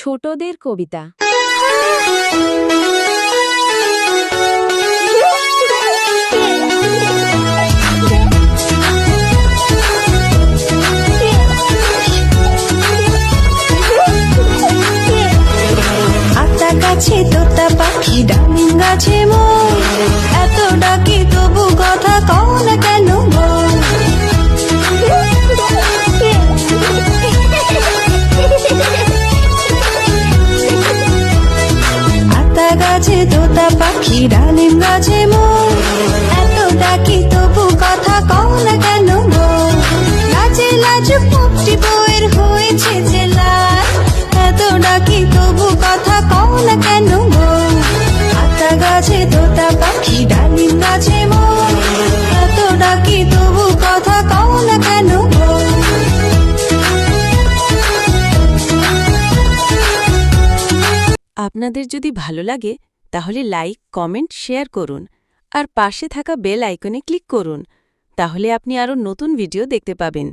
ছোটদের কবিতা। আতা গাছে তোতা পাখি ডালিম গাছে মোর, এত ডাকি তবু কথা কও না কেন গো? আতা গাছে তোতা পাখি ডালিম গাছে মোর, এত ডাকি তবু কথা কও না কেন গো? লাজে লাজ পুপটি বউয়ের হয়েছে যে লাল, এত ডাকি তবু কথা কও না কেন গো? আতা গাছে তোতা পাখি ডালিম গাছে মোর, এত ডাকি তবু কথা কও না কেন গো? আপনাদের যদি ভালো লাগে তাহলে লাইক, কমেন্ট, শেয়ার করুন আর পাশে থাকা বেল আইকনে ক্লিক করুন। তাহলে আপনি আরও নতুন ভিডিও দেখতে পাবেন।